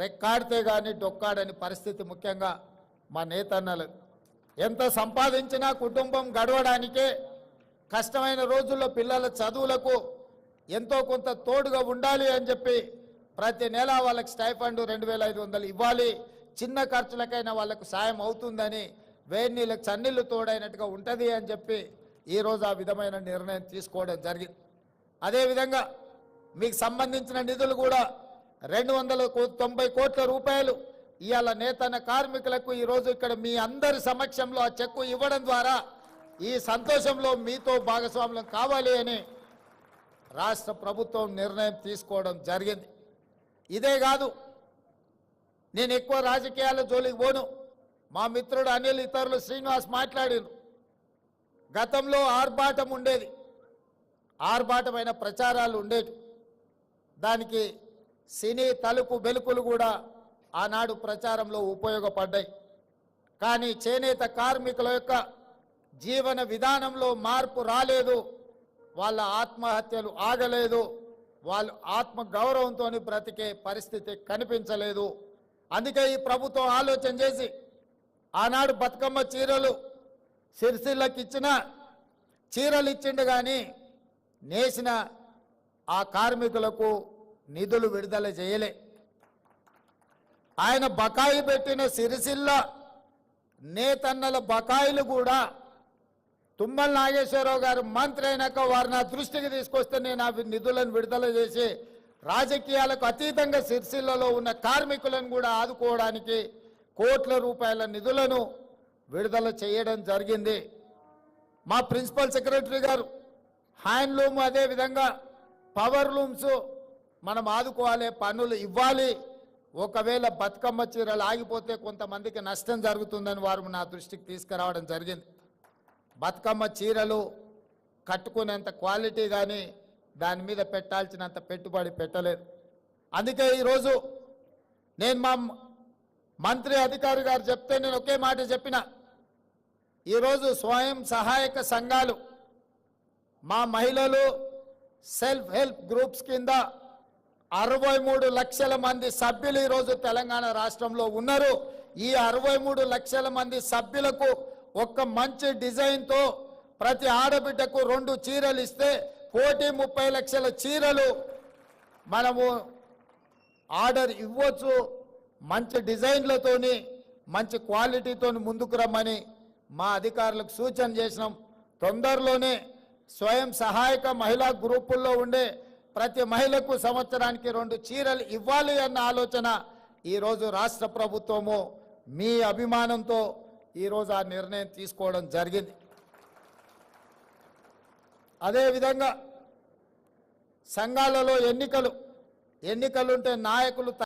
రెక్కాడితే కానీ డొక్కాడని పరిస్థితి. ముఖ్యంగా మా నేతన్నలు ఎంత సంపాదించినా కుటుంబం గడవడానికే కష్టమైన రోజుల్లో పిల్లల చదువులకు ఎంతో కొంత తోడుగా ఉండాలి అని చెప్పి ప్రతి నెల వాళ్ళకి స్టైఫండ్ 2500 ఇవ్వాలి, చిన్న ఖర్చులకైనా వాళ్ళకు సాయం అవుతుందని, వేడి నీళ్ళకి చన్నీళ్ళు తోడైనట్టుగా ఉంటుంది అని చెప్పి ఈరోజు ఆ విధమైన నిర్ణయం తీసుకోవడం జరిగింది. అదేవిధంగా మీకు సంబంధించిన నిధులు కూడా 290 కోట్ల రూపాయలు ఇవాళ నేతన్న కార్మికులకు ఈరోజు ఇక్కడ మీ అందరి సమక్షంలో ఆ చెక్కు ఇవ్వడం ద్వారా ఈ సంతోషంలో మీతో భాగస్వామ్యం కావాలి అని రాష్ట్ర ప్రభుత్వం నిర్ణయం తీసుకోవడం జరిగింది. ఇదే కాదు, నేను ఎక్కువ రాజకీయాల జోలికి పోను. మా మిత్రుడు అనిల్, ఇతరులు శ్రీనివాస్ మాట్లాడారు. గతంలో ఆర్భాటం ఉండేది, ఆర్భాటమైన ప్రచారాలు ఉండేవి. దానికి సినీ తలుపు బెలుకులు కూడా ఆనాడు ప్రచారంలో ఉపయోగపడ్డాయి. కానీ చేనేత కార్మికుల యొక్క జీవన విధానంలో మార్పు రాలేదు, వాళ్ళ ఆత్మహత్యలు ఆగలేదు, వాళ్ళు ఆత్మ గౌరవంతో బ్రతికే పరిస్థితి కనిపించలేదు. అందుకే ఈ ప్రభుత్వం ఆలోచన చేసి ఆనాడు బతుకమ్మ చీరలు సిరిసిల్లకి ఇచ్చిన చీరలు ఇచ్చిండు, కానీ నేసిన ఆ కార్మికులకు నిధులు విడుదల చేయలే. ఆయన బకాయి పెట్టిన సిరిసిల్ల నేతన్నల బకాయిలు కూడా తుమ్మల నాగేశ్వరరావు గారు మంత్రి అయినాక వారు నా దృష్టికి తీసుకొస్తే నేను ఆ నిధులను విడుదల చేసి రాజకీయాలకు అతీతంగా సిరిసిల్లలో ఉన్న కార్మికులను కూడా ఆదుకోవడానికి కోట్ల రూపాయల నిధులను విడుదల చేయడం జరిగింది. మా ప్రిన్సిపల్ సెక్రటరీ గారు హ్యాండ్లూమ్, అదేవిధంగా పవర్ లూమ్స్ మనం ఆదుకోవాలి, పన్నులు ఇవ్వాలి. ఒకవేళ బతుకమ్మ చీరలు ఆగిపోతే కొంతమందికి నష్టం జరుగుతుందని వారు నా దృష్టికి తీసుకురావడం జరిగింది. బతుకమ్మ చీరలు కట్టుకునేంత క్వాలిటీ కానీ దాని మీద పెట్టాల్సినంత పెట్టుబడి పెట్టలేదు. అందుకే ఈరోజు నేను మా మంత్రి అధికారి గారు చెప్తే నేను ఒకే మాట చెప్పిన, ఈరోజు స్వయం సహాయక సంఘాలు, మా మహిళలు సెల్ఫ్ హెల్ప్ గ్రూప్స్ కింద 63 లక్షల మంది సభ్యులు ఈరోజు తెలంగాణ రాష్ట్రంలో ఉన్నారు. ఈ 63 లక్షల మంది సభ్యులకు ఒక్క మంచి డిజైన్తో ప్రతి ఆడబిడ్డకు 2 చీరలు ఇస్తే 1,30,00,000 చీరలు మనము ఆర్డర్ ఇవ్వచ్చు. మంచి డిజైన్లతోని మంచి క్వాలిటీతో ముందుకు రమ్మని మా అధికారులకు సూచన చేసినాం. తొందరలోనే స్వయం సహాయక మహిళా గ్రూపుల్లో ఉండే ప్రతి మహిళకు సంవత్సరానికి 2 చీరలు ఇవ్వాలి అన్న ఆలోచన ఈరోజు రాష్ట్ర ప్రభుత్వము మీ అభిమానంతో ఈరోజు ఆ నిర్ణయం తీసుకోవడం జరిగింది. అదేవిధంగా సంఘాలలో ఎన్నికలుంటే నాయకులు